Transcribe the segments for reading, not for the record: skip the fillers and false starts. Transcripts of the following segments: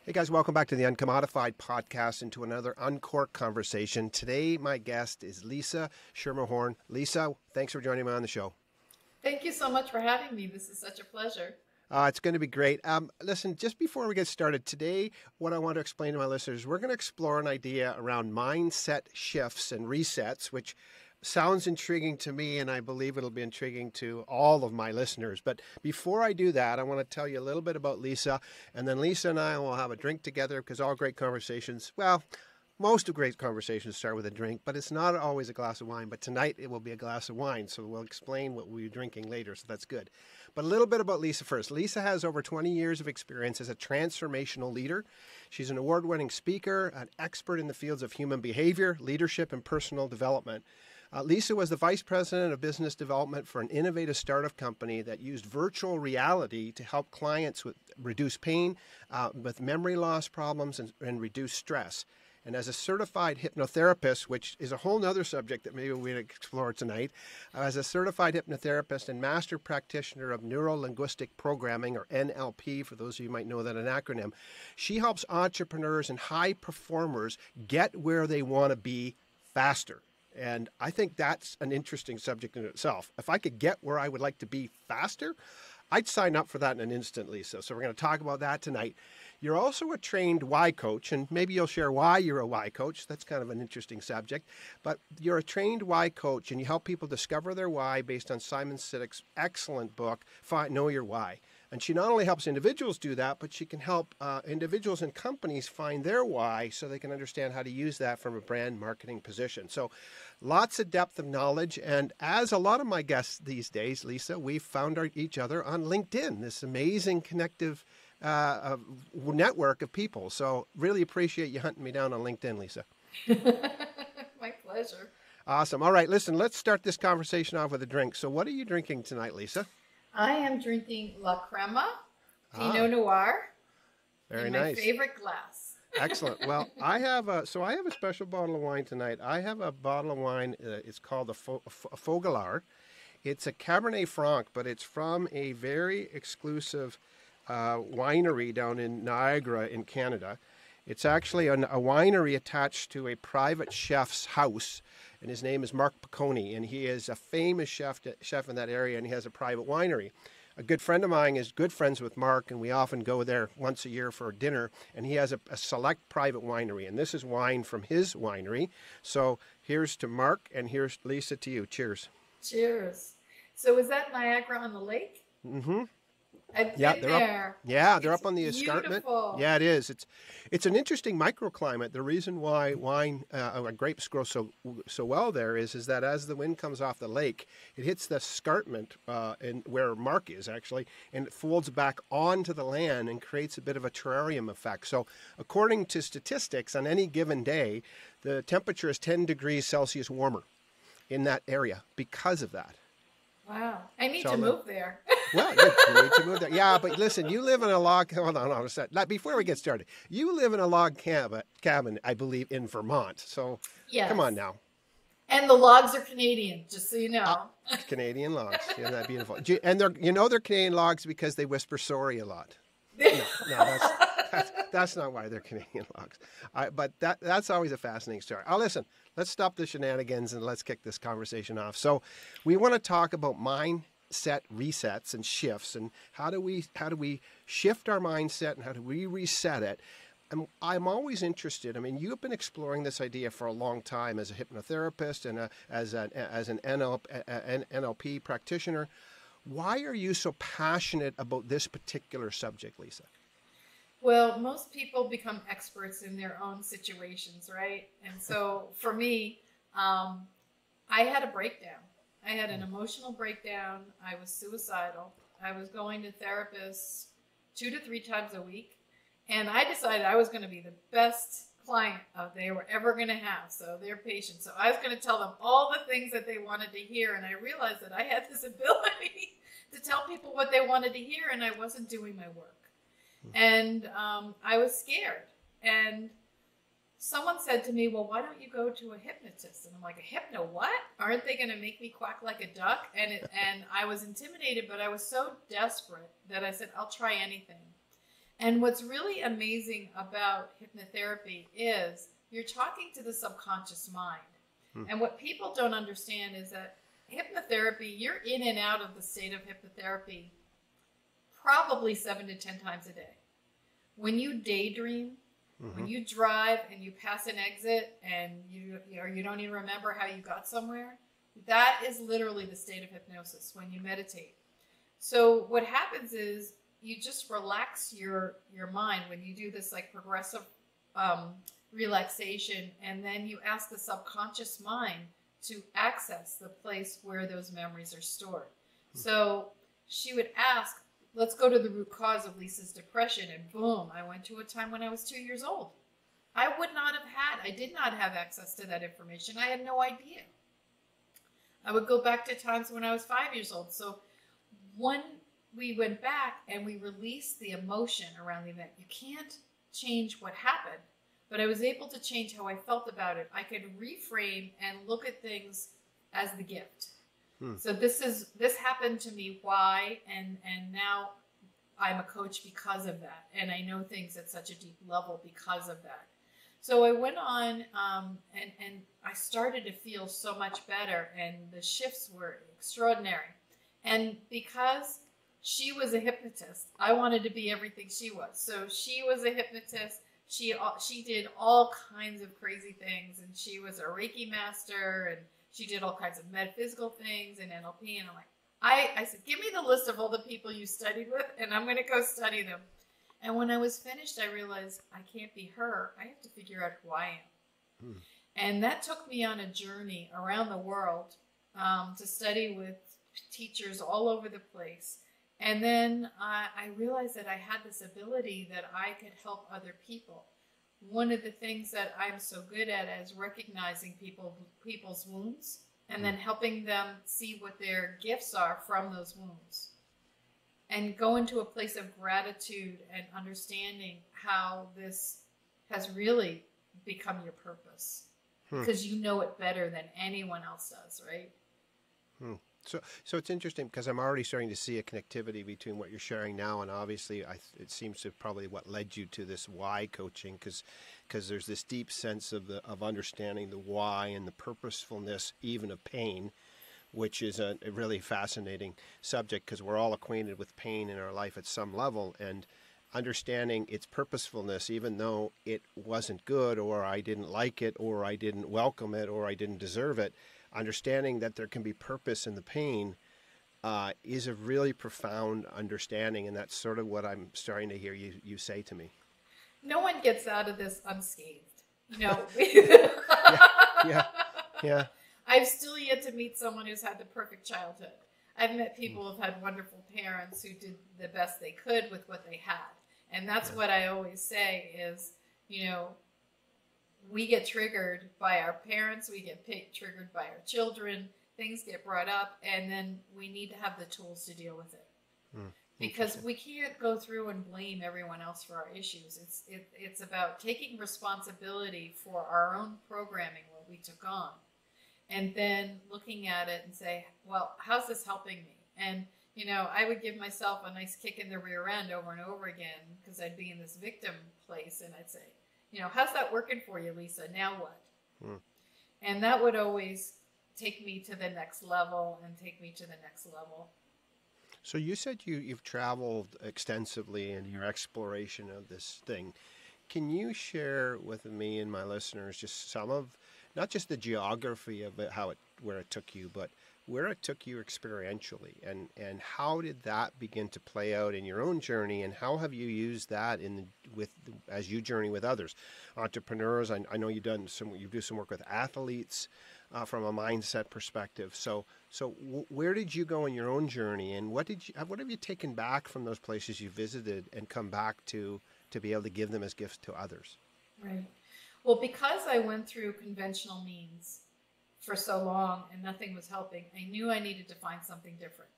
Hey guys, welcome back to the Uncommodified podcast and to another UNCORK conversation. Today, my guest is Lisa Schermerhorn. Lisa, thanks for joining me on the show. Thank you so much for having me. This is such a pleasure. It's going to be great. Listen, just before we get started today, what I want to explain to my listeners, we're going to explore an idea around mindset shifts and resets, which sounds intriguing to me, and I believe it'll be intriguing to all of my listeners. But before I do that, I want to tell you a little bit about Lisa, and then Lisa and I will have a drink together because all great conversations, well, most of great conversations start with a drink, but it's not always a glass of wine. But tonight it will be a glass of wine, so we'll explain what we'll be drinking later, so that's good. But a little bit about Lisa first. Lisa has over 20 years of experience as a transformational leader. She's an award-winning speaker, an expert in the fields of human behavior, leadership, and personal development. Lisa was the Vice President of Business Development for an innovative startup company that used virtual reality to help clients reduce pain, with memory loss problems, and reduce stress. And as a certified hypnotherapist, which is a whole other subject that maybe we'll explore tonight, as a certified hypnotherapist and master practitioner of neuro-linguistic programming, or NLP, for those of you who might know that an acronym, she helps entrepreneurs and high performers get where they want to be faster. And I think that's an interesting subject in itself. If I could get where I would like to be faster, I'd sign up for that in an instant, Lisa. So we're going to talk about that tonight. You're also a trained why coach, and maybe you'll share why you're a why coach. That's kind of an interesting subject. But you're a trained why coach, and you help people discover their why based on Simon Sinek's excellent book, Know Your Why. And she not only helps individuals do that, but she can help individuals and companies find their why so they can understand how to use that from a brand marketing position. So lots of depth of knowledge. And as a lot of my guests these days, Lisa, we've found each other on LinkedIn, this amazing connective network of people. So really appreciate you hunting me down on LinkedIn, Lisa. My pleasure. Awesome. All right, listen, let's start this conversation off with a drink. So what are you drinking tonight, Lisa? I am drinking La Crema Pinot Noir. Very in nice. My favorite glass. Excellent. Well, I have a special bottle of wine tonight. I have a bottle of wine. It's called a Fogelare. It's a Cabernet Franc, but it's from a very exclusive winery down in Niagara in Canada. It's actually a winery attached to a private chef's house, and his name is Mark Piccone, and he is a famous chef in that area, and he has a private winery. A good friend of mine is good friends with Mark, and we often go there once a year for dinner, and he has a select private winery, and this is wine from his winery. So here's to Mark, and here's Lisa to you. Cheers. Cheers. So is that Niagara on the Lake? Mm-hmm. I've Yeah, been they're there. up. Yeah, they're It's up on the escarpment. beautiful. Yeah, it is. It's an interesting microclimate. The reason why grapes grow so well there is that as the wind comes off the lake, it hits the escarpment and where Mark is actually, and it folds back onto the land and creates a bit of a terrarium effect. So, according to statistics, on any given day, the temperature is 10 degrees Celsius warmer in that area because of that. Wow. I need to move there. Well, you need to move there. Yeah, but listen, you live in a log. Hold on a second. Before we get started, you live in a log cabin, I believe, in Vermont. So Yes. Come on now. And the logs are Canadian, just so you know. Canadian logs. Isn't that beautiful? And they're Canadian logs because they whisper sorry a lot. No, that's not why they're Canadian logs. But that's always a fascinating story. Listen, let's stop the shenanigans and let's kick this conversation off. So we want to talk about mindset resets and shifts, and how do we shift our mindset and how do we reset it? And I'm always interested. I mean, you've been exploring this idea for a long time as a hypnotherapist and as an NLP practitioner. Why are you so passionate about this particular subject, Lisa? Well, most people become experts in their own situations, right? And so for me, I had a breakdown. I had an emotional breakdown. I was suicidal. I was going to therapists 2 to 3 times a week. And I decided I was going to be the best client they were ever going to have. So their patient. So I was going to tell them all the things that they wanted to hear. And I realized that I had this ability to tell people what they wanted to hear, and I wasn't doing my work. And I was scared. And someone said to me, well, why don't you go to a hypnotist? And I'm like, a hypno what? Aren't they going to make me quack like a duck? And I was intimidated, but I was so desperate that I said, I'll try anything. And what's really amazing about hypnotherapy is you're talking to the subconscious mind. And what people don't understand is that hypnotherapy, you're in and out of the state of hypnotherapy probably 7 to 10 times a day. When you daydream, when you drive and you pass an exit and you don't even remember how you got somewhere, that is literally the state of hypnosis when you meditate. So what happens is you just relax your mind when you do this like progressive relaxation, and then you ask the subconscious mind to access the place where those memories are stored. So she would ask, let's go to the root cause of Lisa's depression, and boom, I went to a time when I was 2 years old. I did not have access to that information. I had no idea. I would go back to times when I was 5 years old. So when we went back and we released the emotion around the event, you can't change what happened, but I was able to change how I felt about it. I could reframe and look at things as the gift. So this happened to me. Why? And now I'm a coach because of that. And I know things at such a deep level because of that. So I went on and I started to feel so much better, and the shifts were extraordinary. And because she was a hypnotist, I wanted to be everything she was. So she was a hypnotist. She did all kinds of crazy things, and she was a Reiki master, and she did all kinds of metaphysical things and NLP. And I'm like, I said, give me the list of all the people you studied with, and I'm going to go study them. And when I was finished, I realized I can't be her. I have to figure out who I am. And that took me on a journey around the world to study with teachers all over the place. And then I realized that I had this ability that I could help other people. One of the things that I'm so good at is recognizing people's wounds and then helping them see what their gifts are from those wounds. And go into a place of gratitude and understanding how this has really become your purpose. Because you know it better than anyone else does, right? So it's interesting because I'm already starting to see a connectivity between what you're sharing now, and obviously it seems to probably what led you to this why coaching, because there's this deep sense of understanding the why and the purposefulness even of pain, which is a really fascinating subject because we're all acquainted with pain in our life at some level, and understanding its purposefulness, even though it wasn't good or I didn't like it or I didn't welcome it or I didn't deserve it. Understanding that there can be purpose in the pain is a really profound understanding, and that's sort of what I'm starting to hear you say to me. No one gets out of this unscathed. Yeah. I've still yet to meet someone who's had the perfect childhood. I've met people who've had wonderful parents who did the best they could with what they had. And that's what I always say is, we get triggered by our parents, we get triggered by our children, things get brought up, and then we need to have the tools to deal with it. Because we can't go through and blame everyone else for our issues. It's about taking responsibility for our own programming, what we took on, and then looking at it and say, well, how's this helping me? And, I would give myself a nice kick in the rear end over and over again because I'd be in this victim place, and I'd say, how's that working for you, Lisa? Now what? And that would always take me to the next level and take me to the next level. So you said you've traveled extensively in your exploration of this thing. Can you share with me and my listeners just some of, not just the geography of it, where it took you, but where it took you experientially, and how did that begin to play out in your own journey, and how have you used that as you journey with others, entrepreneurs? I know you do some work with athletes from a mindset perspective. So where did you go in your own journey, and what have you taken back from those places you visited and come back to be able to give them as gifts to others? Right. Well, because I went through conventional means for so long and nothing was helping, I knew I needed to find something different.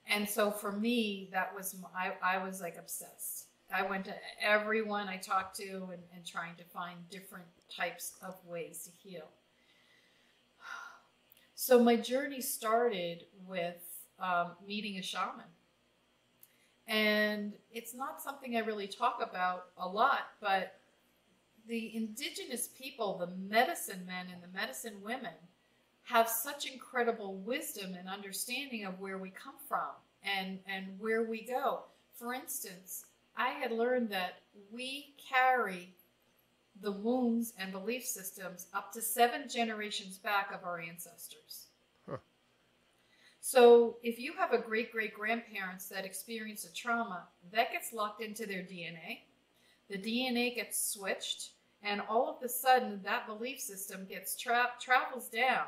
And so for me, that was, I was like obsessed. I went to everyone I talked to and trying to find different types of ways to heal. So my journey started with meeting a shaman. And it's not something I really talk about a lot, but the indigenous people, the medicine men and the medicine women, have such incredible wisdom and understanding of where we come from and where we go. For instance, I had learned that we carry the wounds and belief systems up to 7 generations back of our ancestors. Huh. So if you have a great-great-grandparents that experience a trauma, that gets locked into their DNA. The DNA gets switched, and all of a sudden, that belief system gets travels down.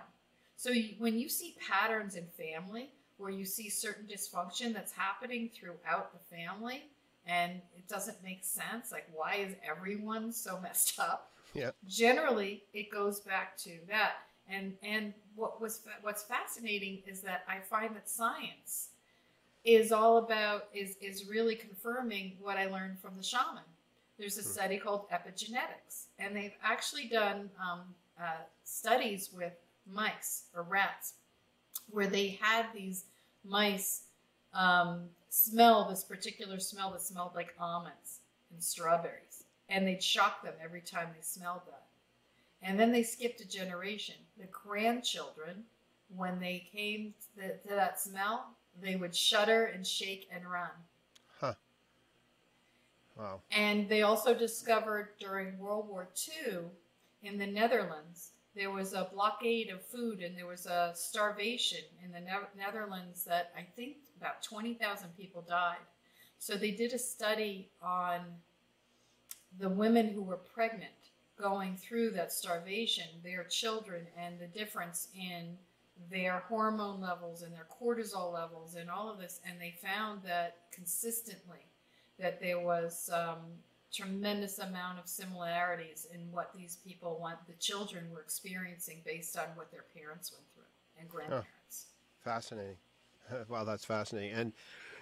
So when you see patterns in family, where you see certain dysfunction that's happening throughout the family, and it doesn't make sense, like why is everyone so messed up? Yeah. Generally, it goes back to that. And what's fascinating is that I find that science is all about is really confirming what I learned from the shaman. There's a study called Epigenetics, and they've actually done studies with mice or rats where they had these mice smell this particular smell that smelled like almonds and strawberries, and they'd shock them every time they smelled that. And then they skipped a generation. The grandchildren, when they came to that smell, they would shudder and shake and run. Huh. Wow. And they also discovered during World War II in the Netherlands, there was a blockade of food and there was a starvation in the Netherlands that I think about 20,000 people died. So they did a study on the women who were pregnant going through that starvation, their children, and the difference in their hormone levels and their cortisol levels and all of this. And they found that consistently that there was tremendous amount of similarities in what these people the children were experiencing based on what their parents went through and grandparents. Fascinating. Wow, that's fascinating. And,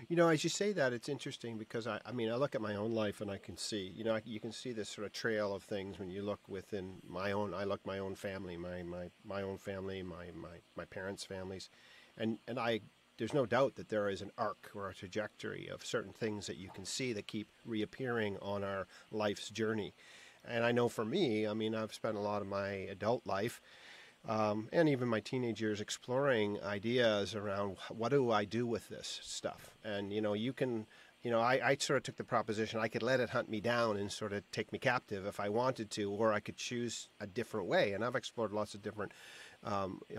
you know, as you say that, it's interesting because I mean, I look at my own life and I can see, you know, you can see this sort of trail of things when you look within my own family, my own family, my parents' families. And there's no doubt that there is an arc or a trajectory of certain things that you can see that keep reappearing on our life's journey. And I know for me, I mean, I've spent a lot of my adult life and even my teenage years exploring ideas around what do I do with this stuff. And, you know, I sort of took the proposition I could let it hunt me down and sort of take me captive if I wanted to, or I could choose a different way. And I've explored lots of different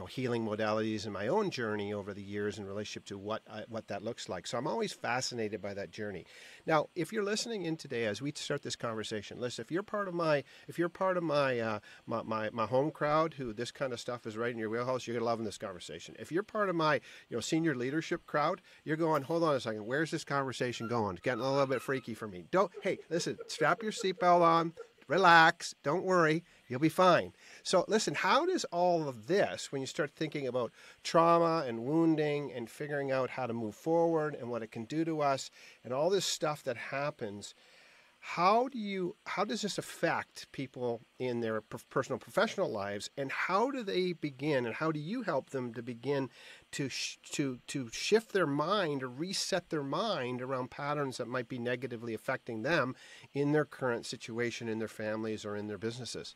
healing modalities in my own journey over the years in relationship to what that looks like. So I'm always fascinated by that journey. Now, if you're listening in today as we start this conversation, listen, if you're part of my home crowd who this kind of stuff is right in your wheelhouse, you're loving this conversation. If you're part of my senior leadership crowd, you're going, hold on a second, where's this conversation going? It's getting a little bit freaky for me. Hey, listen, strap your seatbelt on. Relax, don't worry, you'll be fine. So listen, how does all of this, when you start thinking about trauma and wounding and figuring out how to move forward and what it can do to us and all this stuff that happens, how does this affect people in their personal professional lives, and how do they begin, and how do you help them to begin to shift their mind or reset their mind around patterns that might be negatively affecting them in their current situation, in their families, or in their businesses?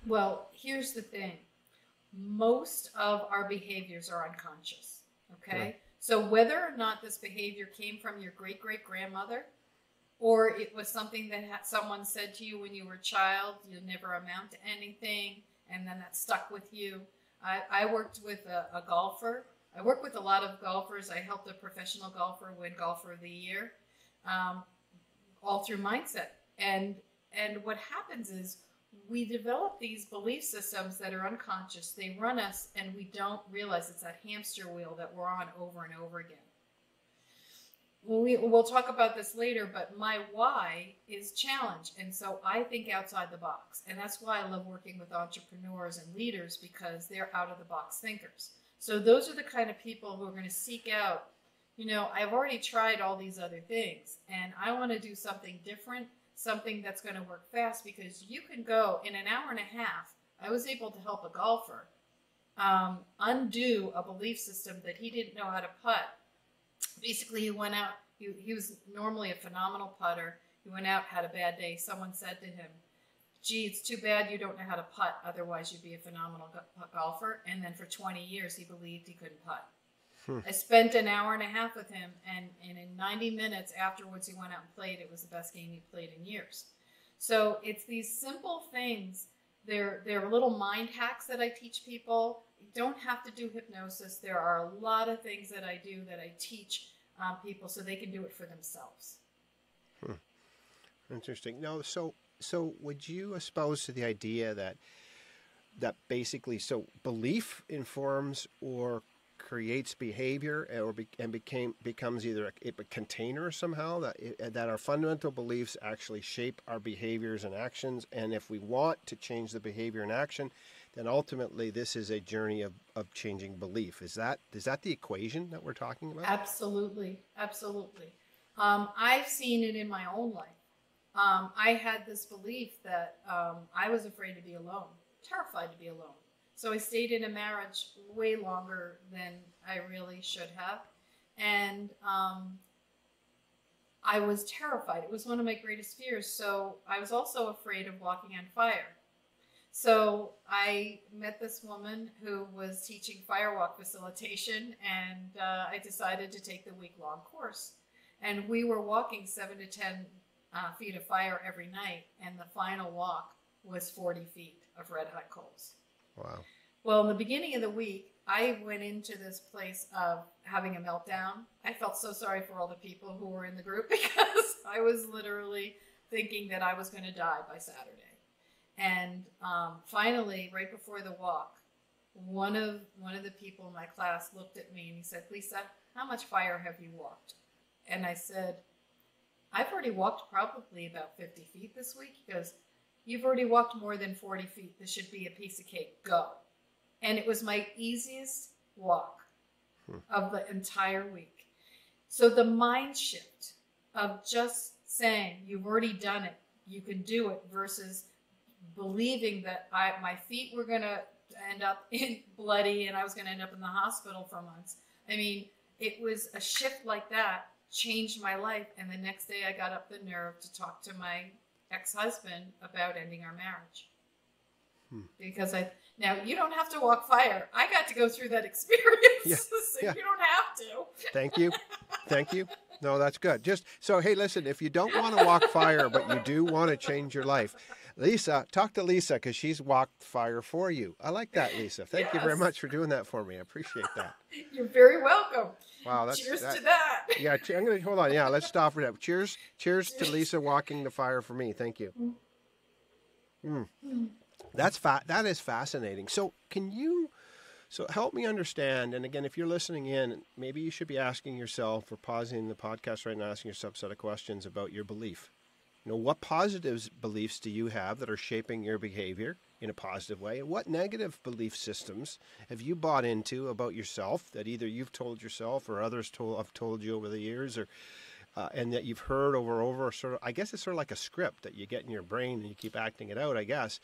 Well, here's the thing. Most of our behaviors are unconscious, okay? Right. So whether or not this behavior came from your great-great-grandmother, or it was something that someone said to you when you were a child, you'll never amount to anything, and then that stuck with you. I worked with a golfer. I work with a lot of golfers. I helped a professional golfer win Golfer of the Year, all through MindSet. And what happens is we develop these belief systems that are unconscious. They run us, and we don't realize it's that hamster wheel that we're on over and over again. We'll talk about this later, but my why is challenge. And so I think outside the box. And that's why I love working with entrepreneurs and leaders, because they're out of the box thinkers. So those are the kind of people who are going to seek out, I've already tried all these other things and I want to do something different, something that's going to work fast, because you can go in an hour and a half. I was able to help a golfer undo a belief system that he didn't know how to putt. Basically, he went out He was normally a phenomenal putter. He went out, had a bad day. Someone said to him, gee, it's too bad you don't know how to putt. Otherwise, you'd be a phenomenal golfer. And then for 20 years, he believed he couldn't putt. I spent an hour and a half with him, and in 90 minutes afterwards, he went out and played. It was the best game he played in years. So it's these simple things. They're little mind hacks that I teach people. You don't have to do hypnosis. There are a lot of things that I do that I teach people so they can do it for themselves. Interesting. No, so would you espouse to the idea that basically, so belief informs or creates behavior, becomes either a container somehow, that our fundamental beliefs actually shape our behaviors and actions, and if we want to change the behavior and action, then ultimately this is a journey of changing belief. Is that the equation that we're talking about? Absolutely. I've seen it in my own life. I had this belief that I was afraid to be alone, terrified to be alone. So I stayed in a marriage way longer than I really should have. And I was terrified. It was one of my greatest fears. So I was also afraid of walking on fire. So I met this woman who was teaching firewalk facilitation, and I decided to take the week-long course. And we were walking 7 to 10 feet of fire every night, and the final walk was 40 feet of red-hot coals. Wow. Well, in the beginning of the week, I went into this place of having a meltdown. I felt so sorry for all the people who were in the group because I was literally thinking that I was going to die by Saturday. And finally, right before the walk, one of the people in my class looked at me and he said, Lisa, how much fire have you walked? And I said, I've already walked probably about 50 feet this week. He goes, you've already walked more than 40 feet. This should be a piece of cake. Go. And it was my easiest walk of the entire week. So the mind shift of just saying, you've already done it, you can do it, versus believing that my feet were going to end up in bloody and I was going to end up in the hospital for months. I mean, it was a shift like that changed my life. And the next day I got up the nerve to talk to my ex-husband about ending our marriage. Because now you don't have to walk fire. I got to go through that experience, so you don't have to. Thank you. No, that's good. Just so, hey, listen, if you don't want to walk fire, but you do want to change your life, Lisa, talk to Lisa because she's walked fire for you. I like that, Lisa. Thank you very much for doing that for me. I appreciate that. You're very welcome. Wow, cheers to that. Yeah, I'm going to hold on. Yeah, let's stop for that. Cheers to Lisa walking the fire for me. Thank you. That is fascinating. So help me understand, and again, if you're listening in, maybe you should be asking yourself, or pausing the podcast right now, asking yourself a set of questions about your belief. What positive beliefs do you have that are shaping your behavior in a positive way? And what negative belief systems have you bought into about yourself that either you've told yourself or others have told you over the years, or and that you've heard over, sort of, I guess it's sort of like a script that you get in your brain and you keep acting it out, I guess.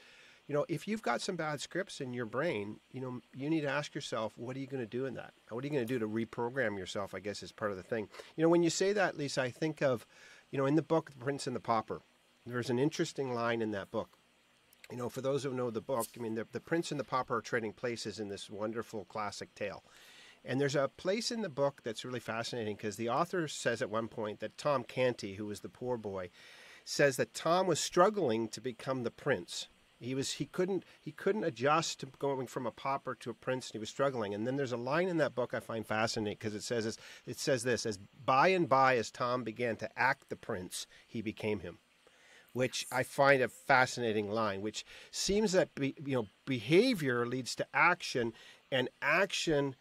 If you've got some bad scripts in your brain, you need to ask yourself, what are you going to do in that? What are you going to do to reprogram yourself, I guess, is part of the thing. When you say that, Lisa, I think of, in the book, The Prince and the Pauper, there's an interesting line in that book. For those who know the book, the Prince and the Pauper are trading places in this wonderful classic tale. And there's a place in the book that's really fascinating because the author says at one point that Tom Canty, who was the poor boy, says that Tom was struggling to become the prince. He couldn't adjust to going from a pauper to a prince, and he was struggling. And then there's a line in that book I find fascinating because it says this: as by and by, as Tom began to act the prince, he became him, which I find a fascinating line. Which seems that behavior leads to action, and action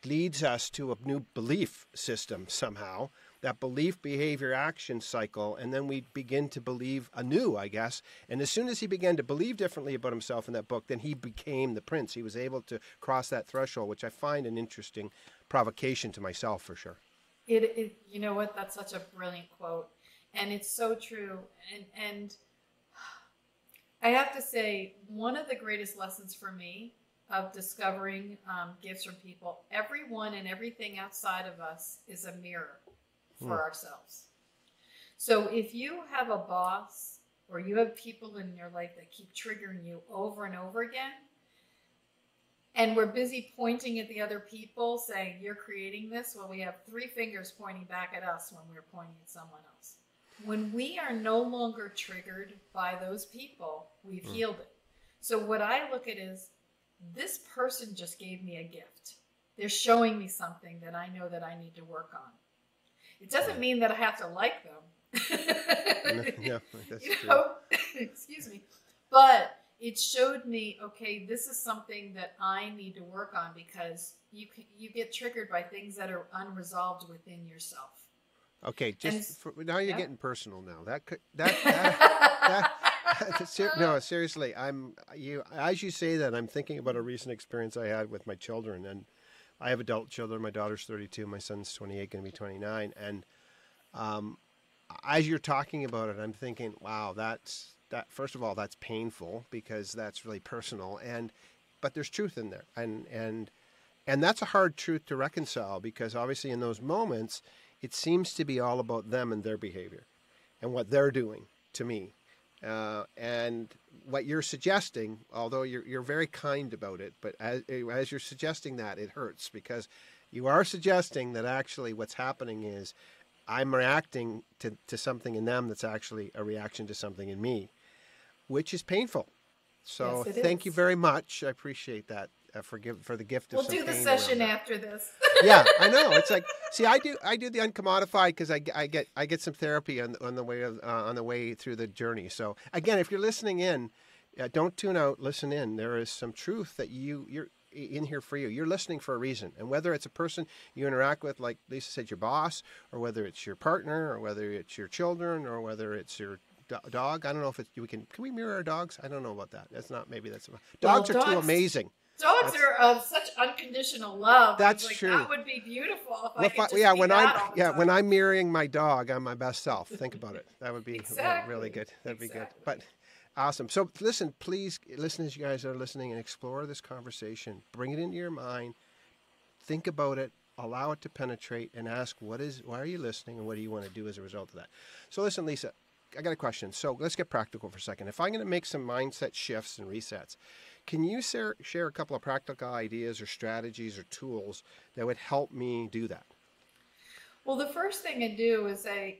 leads us to a new belief system somehow. That belief, behavior, action cycle, and then we begin to believe anew, I guess. And as soon as he began to believe differently about himself in that book, then he became the prince. He was able to cross that threshold, which I find an interesting provocation to myself for sure. You know what? That's such a brilliant quote, and it's so true. And I have to say, one of the greatest lessons for me of discovering gifts from people, everyone and everything outside of us is a mirror for ourselves. So if you have a boss or you have people in your life that keep triggering you over and over again, and we're busy pointing at the other people saying, you're creating this, well, we have 3 fingers pointing back at us when we're pointing at someone else. When we are no longer triggered by those people, we've healed it. So what I look at is, this person just gave me a gift. They're showing me something that I know that I need to work on. It doesn't mean that I have to like them. No, that's you true. know? Excuse me. But it showed me, okay, this is something that I need to work on, because you get triggered by things that are unresolved within yourself. Okay, now you're getting personal now. No, seriously, as you say that, I'm thinking about a recent experience I had with my children, and I have adult children. My daughter's 32, my son's 28, going to be 29, and as you're talking about it, I'm thinking, wow, first of all, that's painful, because that's really personal, but there's truth in there, and that's a hard truth to reconcile, because obviously in those moments, it seems to be all about them and their behavior and what they're doing to me. And what you're suggesting, although you're very kind about it, but as you're suggesting that, it hurts, because you are suggesting that actually what's happening is I'm reacting to something in them that's actually a reaction to something in me, which is painful. So yes, thank you very much. I appreciate that. For the gift of we'll some do the pain session around that. after this. Yeah, I know. It's like, see, I do the uncommodified, because I get some therapy on the way through the journey. So again, if you're listening in, don't tune out. Listen in. There is some truth that you're in here for you. You're listening for a reason, and whether it's a person you interact with, like Lisa said, your boss, or whether it's your partner, or whether it's your children, or whether it's your dog. I don't know if can we mirror our dogs? I don't know about that. Dogs are too amazing. Dogs are of such unconditional love. That's like, true. That would be beautiful if I could just when I'm mirroring my dog, I'm my best self. Think about it. That would be exactly. really good. That'd be good. But awesome. So listen, please listen as you guys are listening and explore this conversation. Bring it into your mind. Think about it. Allow it to penetrate, and ask why are you listening, and what do you want to do as a result of that. So listen, Lisa, I got a question. So let's get practical for a second. If I'm going to make some mindset shifts and resets, can you share a couple of practical ideas or strategies or tools that would help me do that? Well, the first thing I do is say,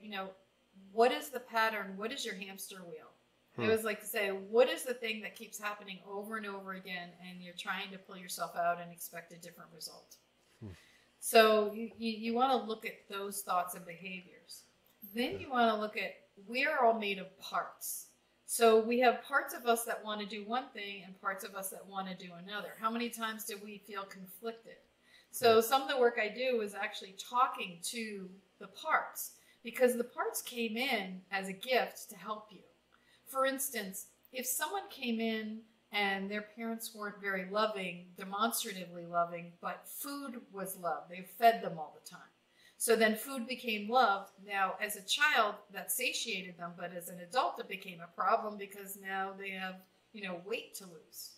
what is the pattern? What is your hamster wheel? I always like to say, what is the thing that keeps happening over and over again, and you're trying to pull yourself out and expect a different result? So you want to look at those thoughts and behaviors. Then you want to look at, we are all made of parts. So we have parts of us that want to do one thing and parts of us that want to do another. How many times do we feel conflicted? So some of the work I do is actually talking to the parts, because the parts came in as a gift to help you. For instance, if someone came in and their parents weren't very loving, demonstratively loving, but food was love, they fed them all the time. So then food became love. Now, as a child, that satiated them, but as an adult, it became a problem, because now they have, weight to lose.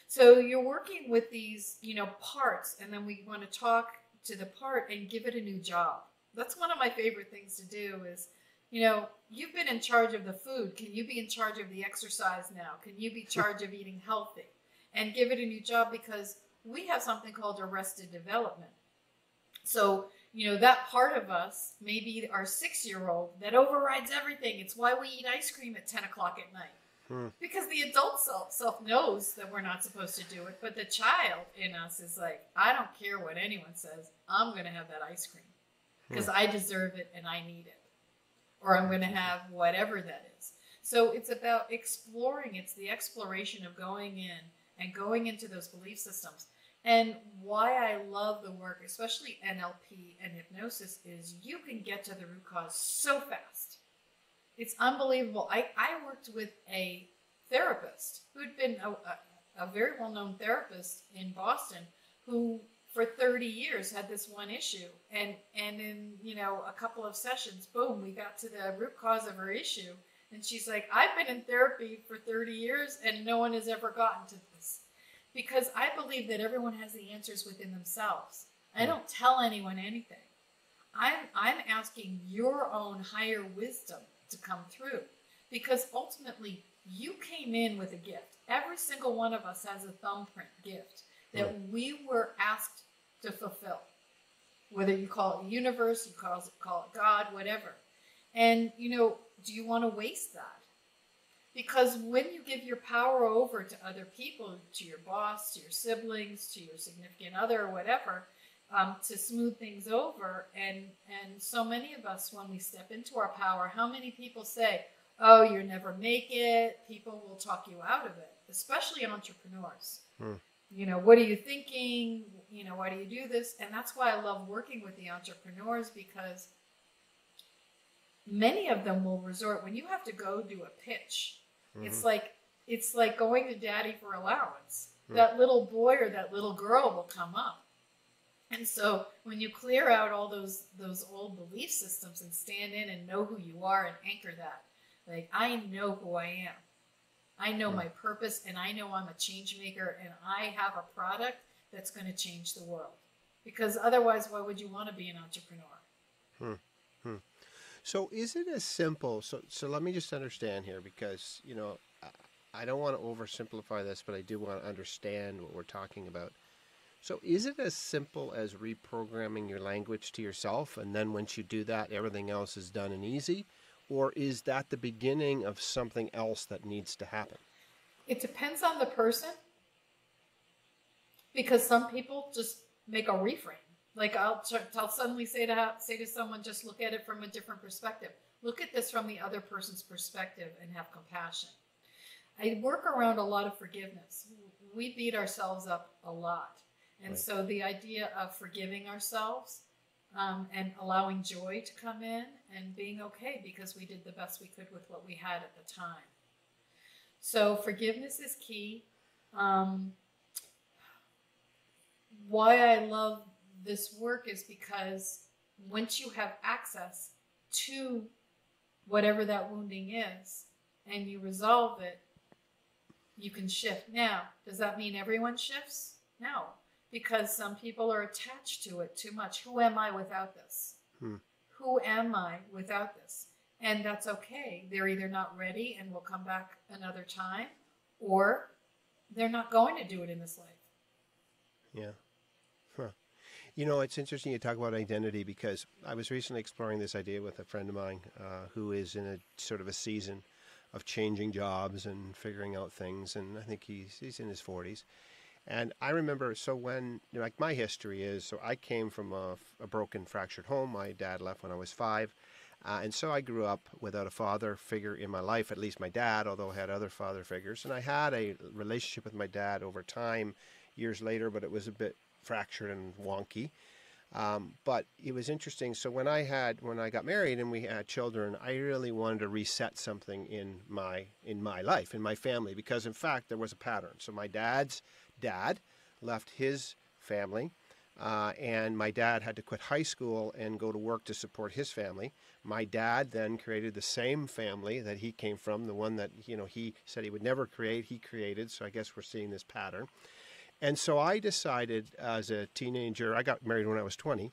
So you're working with these, parts, and then we want to talk to the part and give it a new job. That's one of my favorite things to do is, you've been in charge of the food. Can you be in charge of the exercise now? Can you be in charge of eating healthy? And give it a new job, because we have something called arrested development. So, that part of us, maybe our 6-year-old, that overrides everything. It's why we eat ice cream at 10 o'clock at night. Because the adult self knows that we're not supposed to do it. But the child in us is like, I don't care what anyone says. I'm going to have that ice cream because I deserve it and I need it. Or I'm going to have whatever that is. So it's about exploring. It's the exploration of going in and going into those belief systems. And why I love the work, especially NLP and hypnosis, is you can get to the root cause so fast. It's unbelievable. I worked with a therapist who'd been a very well-known therapist in Boston who for 30 years had this one issue. And in, a couple of sessions, boom, we got to the root cause of her issue. And she's like, I've been in therapy for 30 years and no one has ever gotten to this. Because I believe that everyone has the answers within themselves. I don't tell anyone anything. I'm asking your own higher wisdom to come through, because ultimately you came in with a gift. Every single one of us has a thumbprint gift that we were asked to fulfill. Whether you call it the universe, you call it God, whatever. And, do you want to waste that? Because when you give your power over to other people, to your boss, to your siblings, to your significant other, or whatever, to smooth things over, and so many of us, when we step into our power, how many people say, oh, you'll never make it, people will talk you out of it, especially entrepreneurs. What are you thinking? Why do you do this? And that's why I love working with the entrepreneurs, because many of them will resort, when you have to go do a pitch, it's like going to daddy for allowance. That little boy or that little girl will come up. And so when you clear out all those old belief systems and stand in and know who you are and anchor that, like, I know who I am. I know my purpose, and I know I'm a change maker, and I have a product that's going to change the world. Because otherwise, why would you want to be an entrepreneur? So is it as simple? So let me just understand here, because, I don't want to oversimplify this, but I do want to understand what we're talking about. So is it as simple as reprogramming your language to yourself, and then once you do that, everything else is done and easy? Or is that the beginning of something else that needs to happen? It depends on the person, because some people just make a reframe. Like I'll suddenly say to someone, just look at it from a different perspective. Look at this from the other person's perspective and have compassion. I work around a lot of forgiveness. We beat ourselves up a lot. And so the idea of forgiving ourselves and allowing joy to come in and being okay because we did the best we could with what we had at the time. So forgiveness is key. Why I love this work is because once you have access to whatever that wounding is and you resolve it, you can shift. Now, does that mean everyone shifts? No, because some people are attached to it too much. Who am I without this? Who am I without this? And that's okay. They're either not ready and will come back another time, or they're not going to do it in this life. Yeah. Huh. It's interesting you talk about identity, because I was recently exploring this idea with a friend of mine who is in a sort of a season of changing jobs and figuring out things. And I think he's in his 40s. And I remember, so when, like my history is, so I came from a broken, fractured home. My dad left when I was 5. And so I grew up without a father figure in my life, at least my dad, although I had other father figures. And I had a relationship with my dad over time, years later, but it was a bit fractured and wonky. But it was interesting. So when I got married and we had children, I really wanted to reset something in my life, in my family, because in fact there was a pattern. So my dad's dad left his family, and my dad had to quit high school and go to work to support his family. My dad then created the same family that he came from, the one that he said he would never create, he created. So I guess we're seeing this pattern. And so I decided as a teenager, I got married when I was 20,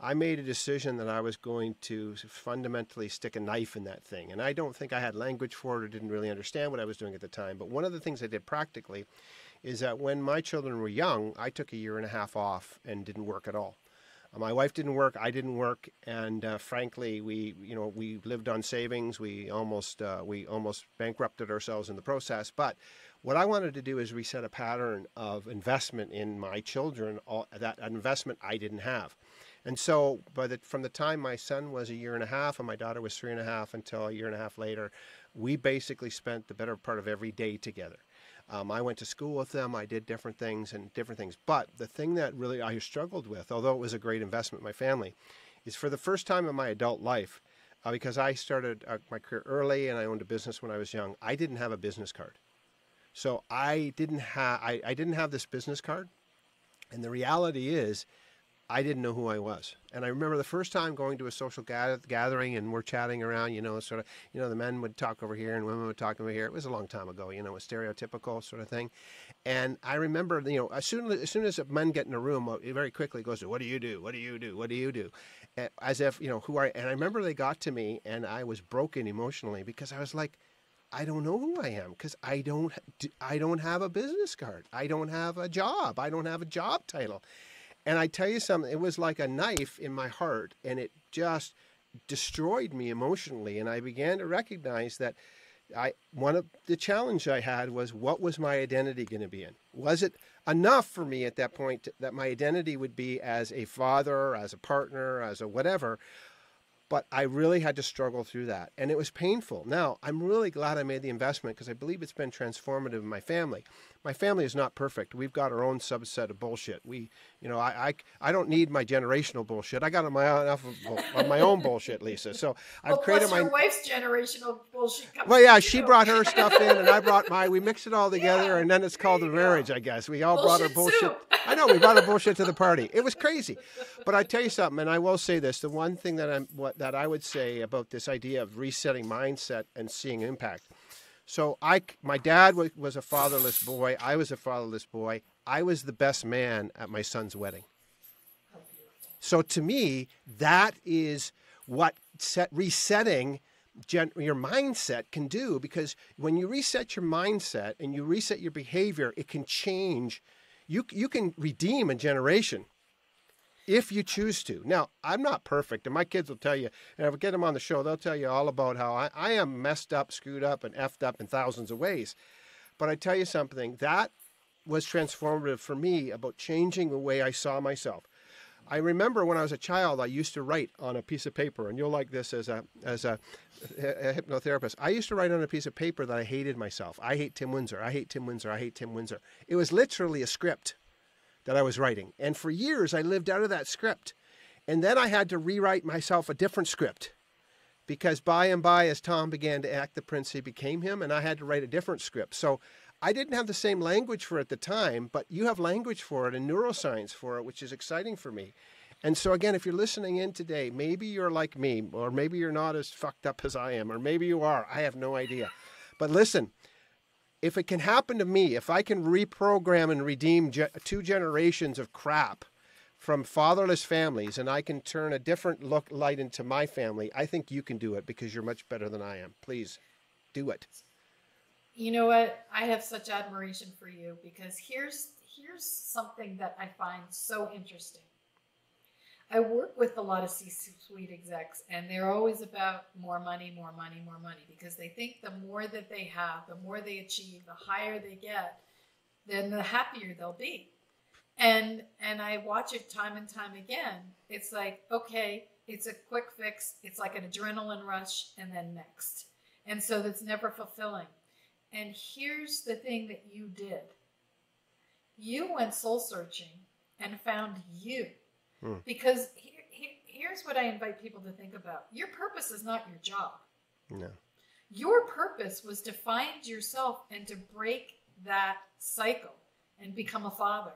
I made a decision that I was going to fundamentally stick a knife in that thing. And I don't think I had language for it or didn't really understand what I was doing at the time. But one of the things I did practically is that when my children were young, I took a year and a half off and didn't work at all. My wife didn't work, I didn't work, and frankly, we lived on savings. We almost bankrupted ourselves in the process. But what I wanted to do is reset a pattern of investment in my children, that investment I didn't have. And so from the time my son was a year and a half and my daughter was 3.5 until a year and a half later, we basically spent the better part of every day together. I went to school with them. I did different things. But the thing that really I struggled with, although it was a great investment in my family, is for the first time in my adult life, because I started my career early and I owned a business when I was young, I didn't have a business card. So I didn't have this business card. And the reality is I didn't know who I was. And I remember the first time going to a social gathering and we're chatting around, sort of, the men would talk over here and women would talk over here. It was a long time ago, a stereotypical sort of thing. And I remember, as soon as men get in a room, it very quickly goes to, what do you do? What do you do? What do you do? As if, and I remember they got to me and I was broken emotionally because I was like, I don't know who I am because I don't have a business card. I don't have a job. I don't have a job title. And I tell you something, it was like a knife in my heart, and it just destroyed me emotionally. And I began to recognize that one of the challenge I had was, what was my identity going to be in? Was it enough for me at that point that my identity would be as a father, as a partner, as a whatever? But I really had to struggle through that, and it was painful. Now, I'm really glad I made the investment because I believe it's been transformative in my family. My family is not perfect. We've got our own subset of bullshit. I don't need my generational bullshit. I got enough of my own bullshit, Lisa. So I've created your wife's generational bullshit. Well, yeah, she brought her stuff in, and I brought mine. We mixed it all together, and then it's called a marriage, I guess. We all brought our bullshit. I know, we brought our bullshit to the party. It was crazy. But I tell you something, and I will say this, the one thing that I would say about this idea of resetting mindset and seeing impact. So my dad was a fatherless boy. I was a fatherless boy. I was the best man at my son's wedding. So to me, that is what resetting your mindset can do, because when you reset your mindset and you reset your behavior, it can change. You can redeem a generation if you choose to. Now, I'm not perfect, and my kids will tell you, and if I get them on the show, they'll tell you all about how I am messed up, screwed up, and effed up in thousands of ways. But I tell you something, that was transformative for me about changing the way I saw myself. I remember when I was a child, I used to write on a piece of paper, and you'll like this as a hypnotherapist. I used to write on a piece of paper that I hated myself. I hate Tim Windsor. I hate Tim Windsor. I hate Tim Windsor. It was literally a script that I was writing. And for years, I lived out of that script. And then I had to rewrite myself a different script, because by and by, as Tom began to act the prince, he became him, and I had to write a different script. So I didn't have the same language for it at the time, but you have language for it and neuroscience for it, which is exciting for me. And so again, if you're listening in today, maybe you're like me, or maybe you're not as fucked up as I am, or maybe you are. I have no idea. But listen, if it can happen to me, if I can reprogram and redeem 2 generations of crap from fatherless families, and I can turn a different light into my family, I think you can do it, because you're much better than I am. Please do it. You know what? I have such admiration for you, because here's something that I find so interesting. I work with a lot of C-suite execs, and they're always about more money, more money, more money, because they think the more that they have, the more they achieve, the higher they get, then the happier they'll be. And I watch it time and time again. It's like, okay, it's a quick fix. It's like an adrenaline rush, and then next. And so that's never fulfilling. And here's the thing that you did. You went soul searching and found you. Because here's what I invite people to think about. Your purpose is not your job. No. Your purpose was to find yourself and to break that cycle and become a father.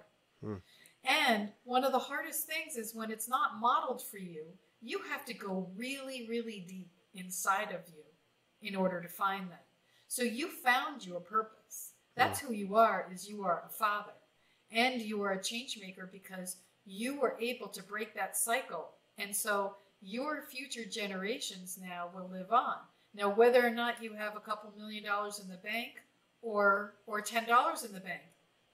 And one of the hardest things is when it's not modeled for you, you have to go really, really deep inside of you in order to find that. So you found your purpose. That's who you are, is you are a father. And you are a change maker, because you were able to break that cycle. And so your future generations now will live on. Now, whether or not you have a couple $1 million in the bank or $10 in the bank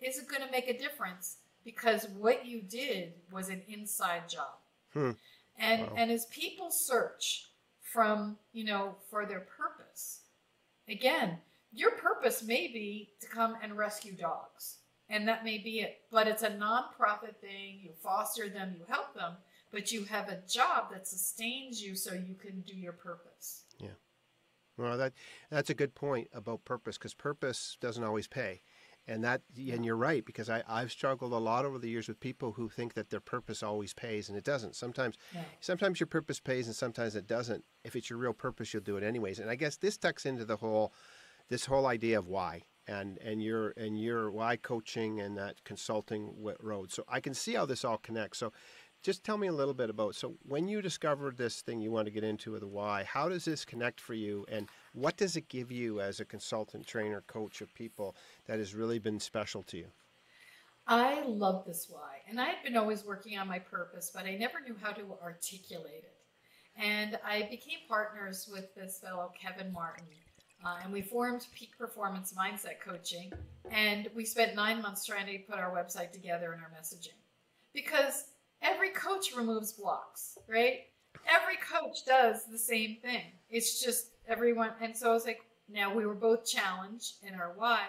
isn't going to make a difference, because what you did was an inside job. And as people search for their purpose, again, your purpose may be to come and rescue dogs. And that may be it. But it's a nonprofit thing. You foster them, you help them, but you have a job that sustains you so you can do your purpose. Yeah. Well, that's a good point about purpose, because purpose doesn't always pay. And you're right, because I've struggled a lot over the years with people who think that their purpose always pays, and it doesn't. Sometimes your purpose pays, and sometimes it doesn't. If it's your real purpose, you'll do it anyways. And I guess this tucks into this whole idea of why. And your why coaching and that consulting road. So I can see how this all connects. So just tell me a little bit about, so when you discovered this thing you want to get into with the why, how does this connect for you, and what does it give you as a consultant, trainer, coach of people that has really been special to you? I love this why. And I had been always working on my purpose, but I never knew how to articulate it. And I became partners with this fellow, Kevin Martin, and we formed Peak Performance Mindset Coaching. And we spent 9 months trying to put our website together and our messaging. Because every coach removes blocks, right? Every coach does the same thing. It's just everyone. And so I was like, now we were both challenged in our why.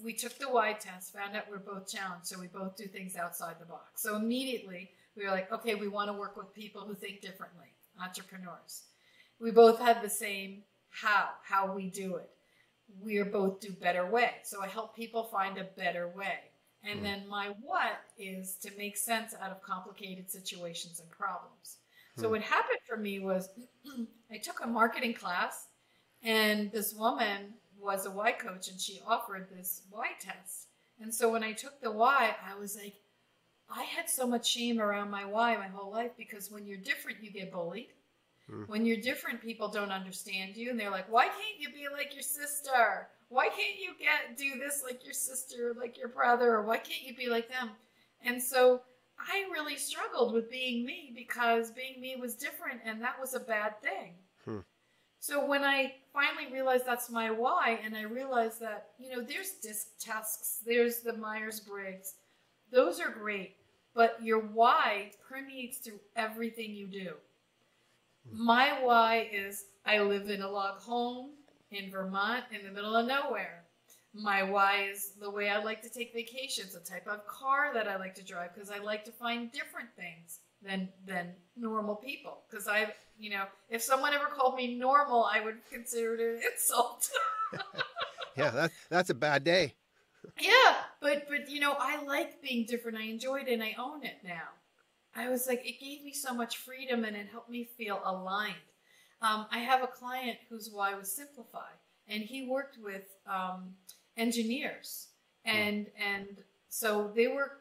We took the why test, found out we're both challenged, so we both do things outside the box. So immediately we were like, okay, we want to work with people who think differently, entrepreneurs. We both had the same how we do it. We both do better way. So I help people find a better way. And then my what is to make sense out of complicated situations and problems. So what happened for me was I took a marketing class, and this woman was a why coach, and she offered this why test. And so when I took the why, I was like, I had so much shame around my why my whole life, because when you're different, you get bullied. When you're different, people don't understand you, and they're like, why can't you be like your sister? Why can't you do this like your sister, like your brother, or why can't you be like them? And so I really struggled with being me, because being me was different, and that was a bad thing. So when I finally realized that's my why, and I realized that, there's DISC tests, there's the Myers-Briggs, those are great, but your why permeates through everything you do. My why is I live in a log home in Vermont in the middle of nowhere. My why is the way I like to take vacations, the type of car that I like to drive, because I like to find different things than normal people. Because if someone ever called me normal, I would consider it an insult. Yeah, that's a bad day. Yeah, but I like being different. I enjoy it, and I own it now. I was like, it gave me so much freedom, and it helped me feel aligned. I have a client whose why was simplify, and he worked with engineers, and so they were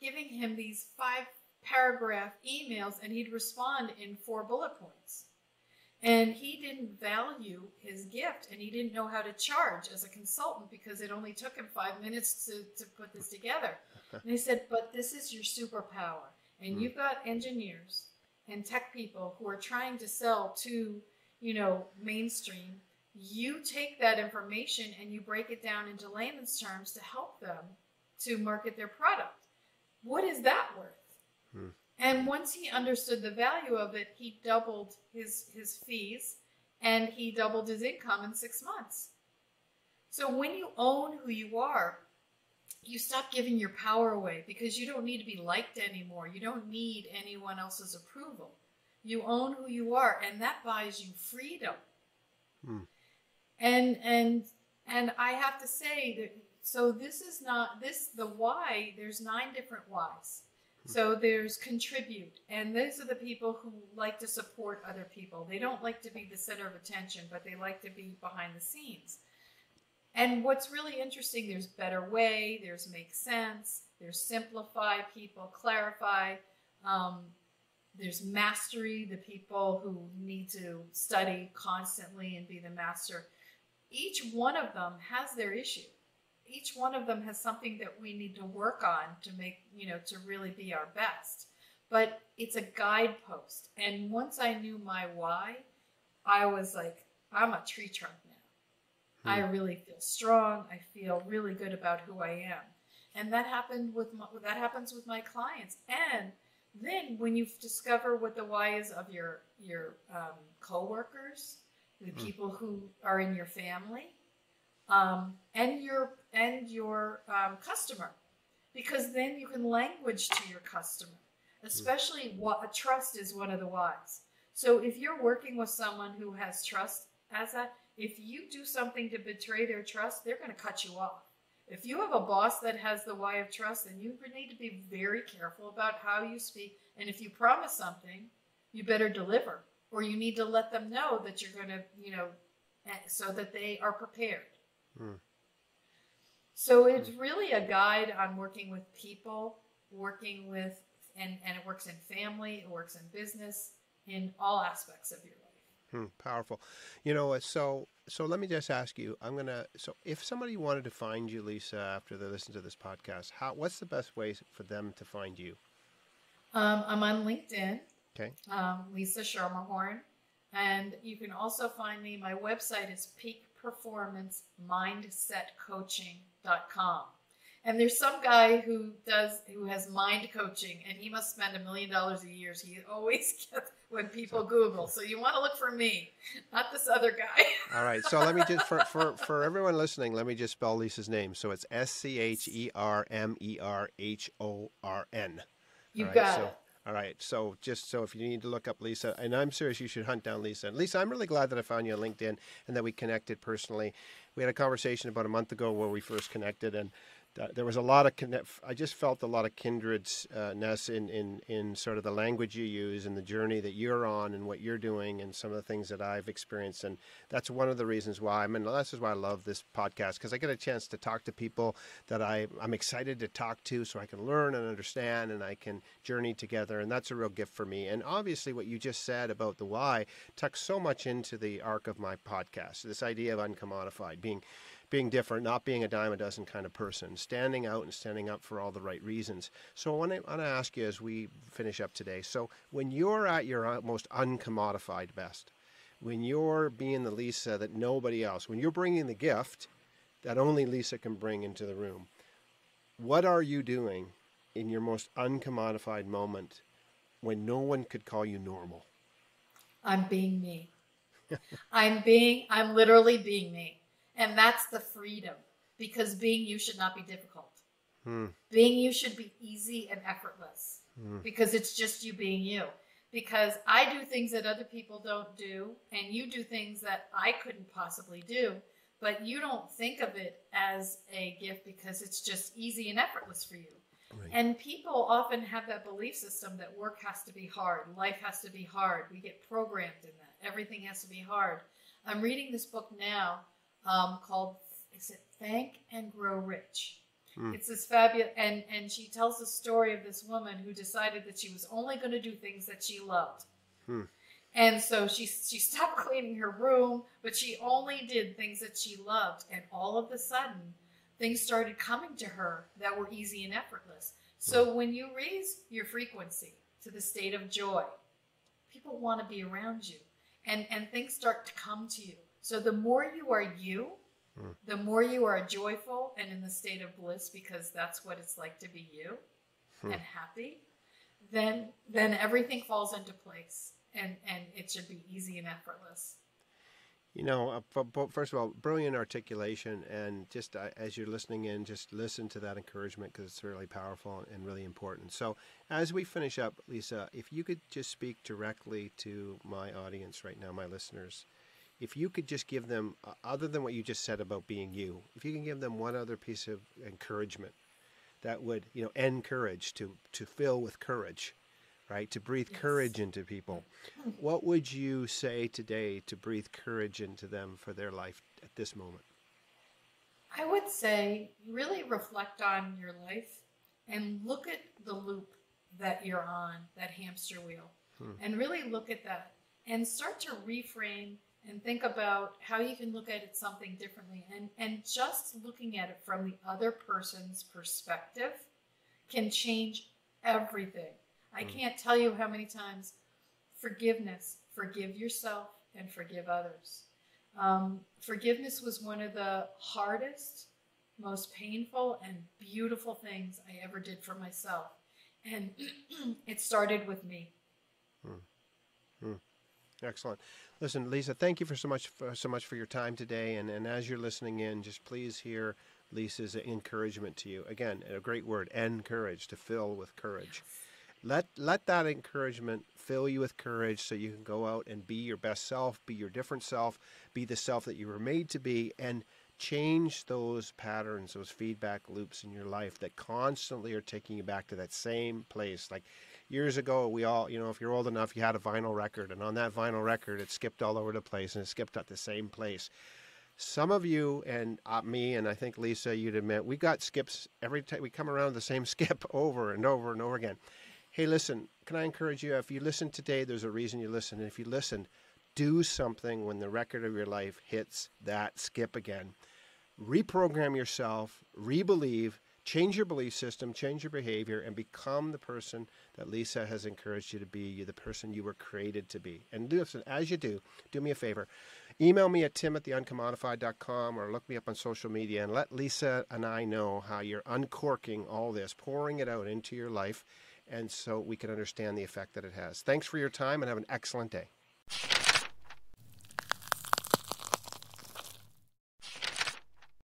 giving him these 5-paragraph emails, and he'd respond in 4 bullet points. And he didn't value his gift, and he didn't know how to charge as a consultant, because it only took him 5 minutes to put this together. And he said, but this is your superpower. And you've got engineers and tech people who are trying to sell to, mainstream. You take that information and you break it down into layman's terms to help them to market their product. What is that worth? And once he understood the value of it, he doubled his fees, and he doubled his income in 6 months. So when you own who you are, you stop giving your power away, because you don't need to be liked anymore. You don't need anyone else's approval. You own who you are, and that buys you freedom. And I have to say that, so this is not the why. There's 9 different whys. So there's contribute, and those are the people who like to support other people. They don't like to be the center of attention, but they like to be behind the scenes. And what's really interesting, there's better way, there's make sense, there's simplify, people clarify, there's mastery, the people who need to study constantly and be the master. Each one of them has their issue. Each one of them has something that we need to work on to make, to really be our best. But it's a guidepost. And once I knew my why, I was like, I'm a tree trunk now. I really feel strong. I feel really good about who I am. And that happens with my clients. And then when you discover what the why is of your coworkers, the people who are in your family, and your customer, because then you can language to your customer, especially what trust is one of the whys. So if you're working with someone who has trust as that, if you do something to betray their trust, they're going to cut you off. If you have a boss that has the why of trust, then you need to be very careful about how you speak. And if you promise something, you better deliver, or you need to let them know that you're going to, so that they are prepared. So it's really a guide on working with people, working with and it works in family, it works in business, in all aspects of your life. Powerful. So let me just ask you, so if somebody wanted to find you, Lisa, after they listen to this podcast, what's the best way for them to find you? I'm on LinkedIn. Okay. Lisa Schermerhorn. And you can also find me. My website is peakperformancemindsetcoaching.com. And there's some guy who has mind coaching, and he must spend $1 million a year. He always gets when people Google. So you want to look for me, not this other guy. All right. So let me just for everyone listening, let me just spell Lisa's name. So it's Schermerhorn. You got it. All right. So just so if you need to look up Lisa, and I'm serious, you should hunt down Lisa. And Lisa, I'm really glad that I found you on LinkedIn and that we connected personally. We had a conversation about a month ago where we first connected, and there was a lot of I just felt a lot of kindredness in sort of the language you use and the journey that you're on and what you're doing and some of the things that I've experienced. And that's one of the reasons why this is why I love this podcast, because I get a chance to talk to people that I'm excited to talk to, so I can learn and understand and I can journey together. And that's a real gift for me. And obviously what you just said about the why tucks so much into the arc of my podcast, this idea of uncommodified, being different, not being a dime a dozen kind of person, standing out and standing up for all the right reasons. So I want to ask you as we finish up today, so when you're at your most uncommodified best, when you're being the Lisa that nobody else, when you're bringing the gift that only Lisa can bring into the room, what are you doing in your most uncommodified moment when no one could call you normal? I'm being me. I'm literally being me. And that's the freedom, because being you should not be difficult. Being you should be easy and effortless, because it's just you being you. Because I do things that other people don't do, and you do things that I couldn't possibly do, but you don't think of it as a gift because it's just easy and effortless for you. Right. And people often have that belief system that work has to be hard, life has to be hard. We get programmed in that. Everything has to be hard. I'm reading this book now called, is it Thank and Grow Rich? It's this fabulous, and she tells the story of this woman who decided that she was only going to do things that she loved. And so she stopped cleaning her room, but she only did things that she loved. And all of a sudden, things started coming to her that were easy and effortless. So when you raise your frequency to the state of joy, people want to be around you, and things start to come to you. So the more you are you, the more you are joyful and in the state of bliss, because that's what it's like to be you and happy, then everything falls into place, and it should be easy and effortless. First of all, brilliant articulation, and just as you're listening in, just listen to that encouragement, because it's really powerful and really important. So as we finish up, Lisa, if you could just speak directly to my audience right now, my listeners, if you could just give them, other than what you just said about being you, if you can give them one other piece of encouragement that would, encourage, to fill with courage, right? To breathe courage into people. What would you say today to breathe courage into them for their life at this moment? I would say really reflect on your life and look at the loop that you're on, that hamster wheel, and really look at that and start to reframe and think about how you can look at it something differently. And just looking at it from the other person's perspective can change everything. I can't tell you how many times forgiveness, forgive yourself and forgive others. Forgiveness was one of the hardest, most painful and beautiful things I ever did for myself. And it started with me. Excellent. Listen, Lisa, thank you so much for your time today. And as you're listening in, just please hear Lisa's encouragement to you. Again, a great word, encourage, to fill with courage. Let that encouragement fill you with courage so you can go out and be your best self, be your different self, be the self that you were made to be, and change those patterns, those feedback loops in your life that constantly are taking you back to that same place. Like years ago, we all, if you're old enough, you had a vinyl record, and on that vinyl record, it skipped all over the place, and it skipped at the same place. Some of you and me, and I think Lisa, you'd admit, we got skips every time we come around the same skip over and over and over again. Hey, listen, can I encourage you? If you listen today, there's a reason you listen. And if you listen, do something when the record of your life hits that skip again. Reprogram yourself, re-believe, change your belief system, change your behavior, and become the person that Lisa has encouraged you to be. You're the person you were created to be. And listen, as you do me a favor. Email me at tim@theuncommodified.com or look me up on social media and let Lisa and I know how you're uncorking all this, pouring it out into your life, and so we can understand the effect that it has. Thanks for your time and have an excellent day.